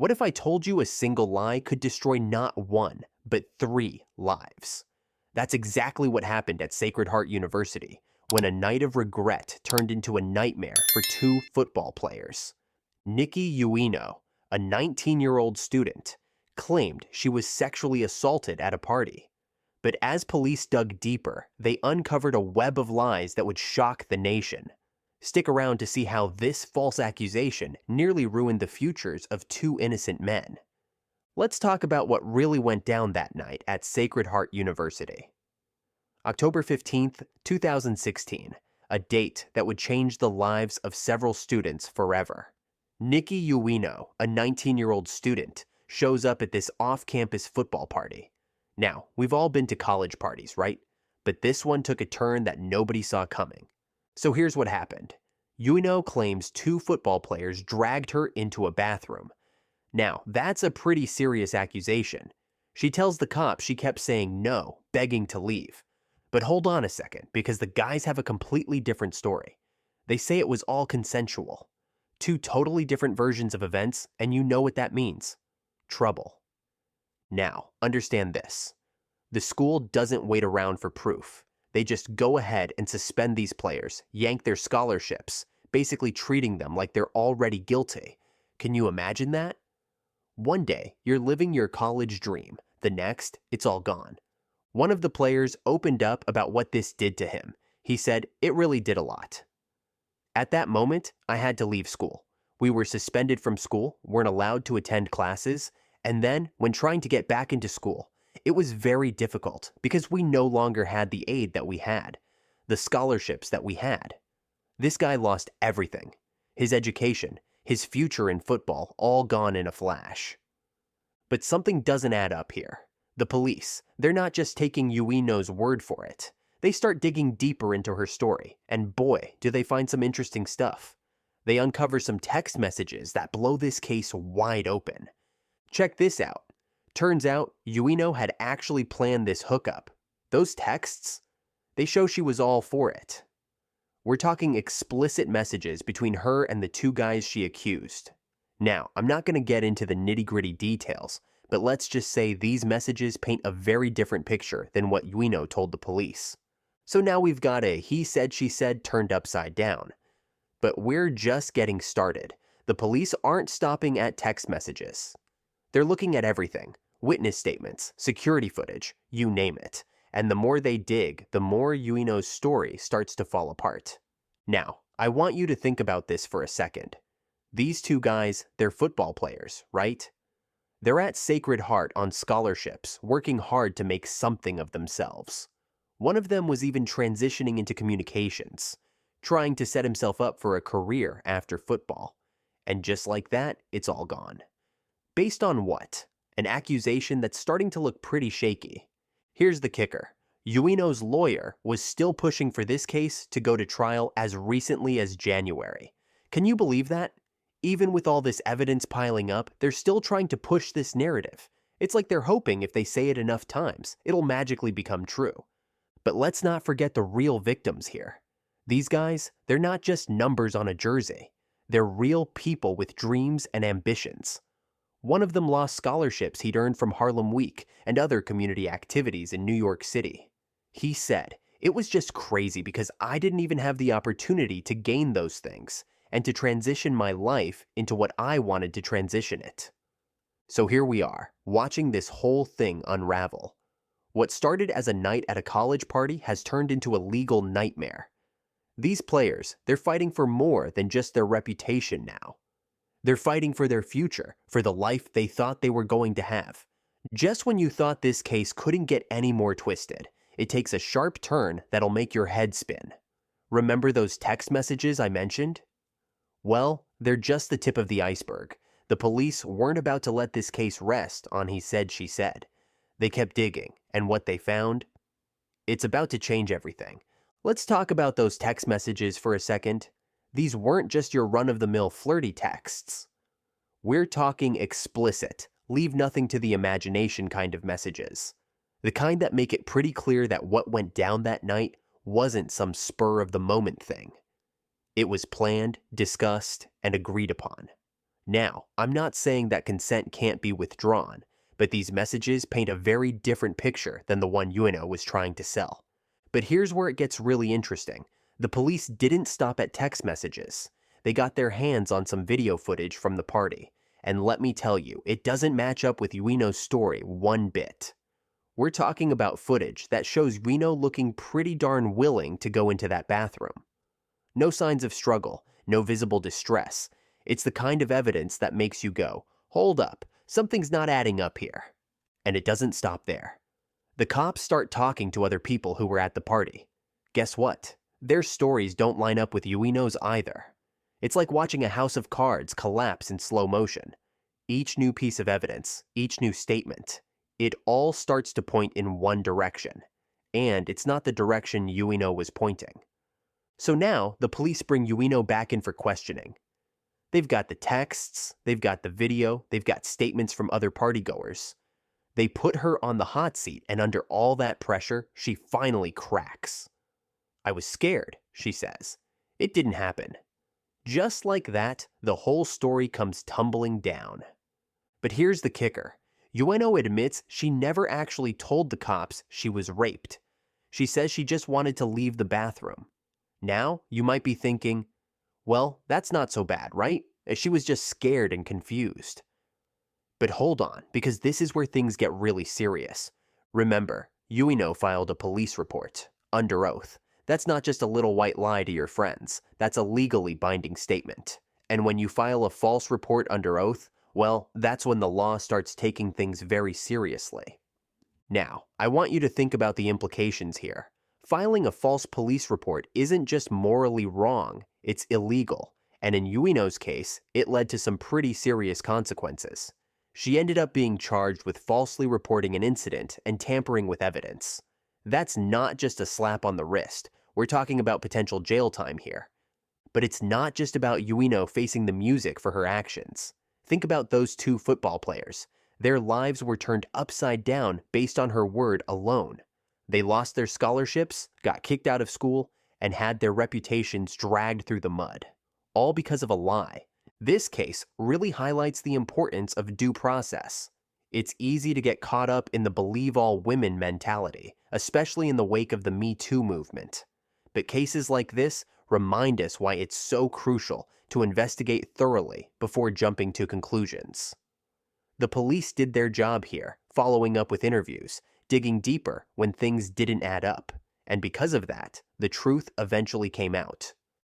What if I told you a single lie could destroy not one, but three lives? That's exactly what happened at Sacred Heart University when a night of regret turned into a nightmare for two football players. Nikki Ueno, a 19-year-old student, claimed she was sexually assaulted at a party. But as police dug deeper, they uncovered a web of lies that would shock the nation. Stick around to see how this false accusation nearly ruined the futures of two innocent men. Let's talk about what really went down that night at Sacred Heart University. October 15th, 2016, a date that would change the lives of several students forever. Nikki Ueno, a 19-year-old student, shows up at this off-campus football party. Now, we've all been to college parties, right? But this one took a turn that nobody saw coming. So here's what happened. Ueno claims two football players dragged her into a bathroom. Now, that's a pretty serious accusation. She tells the cops she kept saying no, begging to leave. But hold on a second, because the guys have a completely different story. They say it was all consensual. Two totally different versions of events, and you know what that means. Trouble. Now, understand this. The school doesn't wait around for proof. They just go ahead and suspend these players, yank their scholarships, basically treating them like they're already guilty. Can you imagine that? One day, you're living your college dream. The next, it's all gone. One of the players opened up about what this did to him. He said, "It really did a lot." At that moment, I had to leave school. We were suspended from school, weren't allowed to attend classes, and then, when trying to get back into school, it was very difficult because we no longer had the aid that we had, the scholarships that we had. This guy lost everything. His education, his future in football, all gone in a flash. But something doesn't add up here. The police, they're not just taking Ueno's word for it. They start digging deeper into her story, and boy, do they find some interesting stuff. They uncover some text messages that blow this case wide open. Check this out. Turns out, Ueno had actually planned this hookup. Those texts, they show she was all for it. We're talking explicit messages between her and the two guys she accused. Now, I'm not going to get into the nitty-gritty details, but let's just say these messages paint a very different picture than what Ueno told the police. So now we've got a he said she said turned upside down. But we're just getting started. The police aren't stopping at text messages. They're looking at everything. Witness statements, security footage, you name it. And the more they dig, the more Ueno's story starts to fall apart. Now, I want you to think about this for a second. These two guys, they're football players, right? They're at Sacred Heart on scholarships, working hard to make something of themselves. One of them was even transitioning into communications, trying to set himself up for a career after football. And just like that, it's all gone. Based on what? An accusation that's starting to look pretty shaky. Here's the kicker. Ueno's lawyer was still pushing for this case to go to trial as recently as January. Can you believe that? Even with all this evidence piling up, they're still trying to push this narrative. It's like they're hoping if they say it enough times, it'll magically become true. But let's not forget the real victims here. These guys, they're not just numbers on a jersey. They're real people with dreams and ambitions. One of them lost scholarships he'd earned from Harlem Week and other community activities in New York City. He said, "It was just crazy because I didn't even have the opportunity to gain those things and to transition my life into what I wanted to transition it." So here we are, watching this whole thing unravel. What started as a night at a college party has turned into a legal nightmare. These players, they're fighting for more than just their reputation now. They're fighting for their future, for the life they thought they were going to have. Just when you thought this case couldn't get any more twisted, it takes a sharp turn that'll make your head spin. Remember those text messages I mentioned? Well, they're just the tip of the iceberg. The police weren't about to let this case rest on he said she said. They kept digging, and what they found? It's about to change everything. Let's talk about those text messages for a second. These weren't just your run-of-the-mill flirty texts. We're talking explicit, leave nothing to the imagination kind of messages. The kind that make it pretty clear that what went down that night wasn't some spur-of-the-moment thing. It was planned, discussed, and agreed upon. Now, I'm not saying that consent can't be withdrawn, but these messages paint a very different picture than the one Ueno was trying to sell. But here's where it gets really interesting. The police didn't stop at text messages. They got their hands on some video footage from the party. And let me tell you, it doesn't match up with Ueno's story one bit. We're talking about footage that shows Ueno looking pretty darn willing to go into that bathroom. No signs of struggle, no visible distress. It's the kind of evidence that makes you go, hold up, something's not adding up here. And it doesn't stop there. The cops start talking to other people who were at the party. Guess what? Their stories don't line up with Ueno's either. It's like watching a house of cards collapse in slow motion. Each new piece of evidence, each new statement, it all starts to point in one direction. And it's not the direction Ueno was pointing. So now, the police bring Ueno back in for questioning. They've got the texts, they've got the video, they've got statements from other partygoers. They put her on the hot seat, and under all that pressure, she finally cracks. "I was scared," she says. "It didn't happen." Just like that, the whole story comes tumbling down. But here's the kicker. Ueno admits she never actually told the cops she was raped. She says she just wanted to leave the bathroom. Now, you might be thinking, well, that's not so bad, right? She was just scared and confused. But hold on, because this is where things get really serious. Remember, Ueno filed a police report, under oath. That's not just a little white lie to your friends. That's a legally binding statement. And when you file a false report under oath, well, that's when the law starts taking things very seriously. Now, I want you to think about the implications here. Filing a false police report isn't just morally wrong, it's illegal. And in Ueno's case, it led to some pretty serious consequences. She ended up being charged with falsely reporting an incident and tampering with evidence. That's not just a slap on the wrist. We're talking about potential jail time here. But it's not just about Ueno facing the music for her actions. Think about those two football players. Their lives were turned upside down based on her word alone. They lost their scholarships, got kicked out of school, and had their reputations dragged through the mud. All because of a lie. This case really highlights the importance of due process. It's easy to get caught up in the believe all women mentality, especially in the wake of the Me Too movement. But cases like this remind us why it's so crucial to investigate thoroughly before jumping to conclusions. The police did their job here, following up with interviews, digging deeper when things didn't add up. And because of that, the truth eventually came out.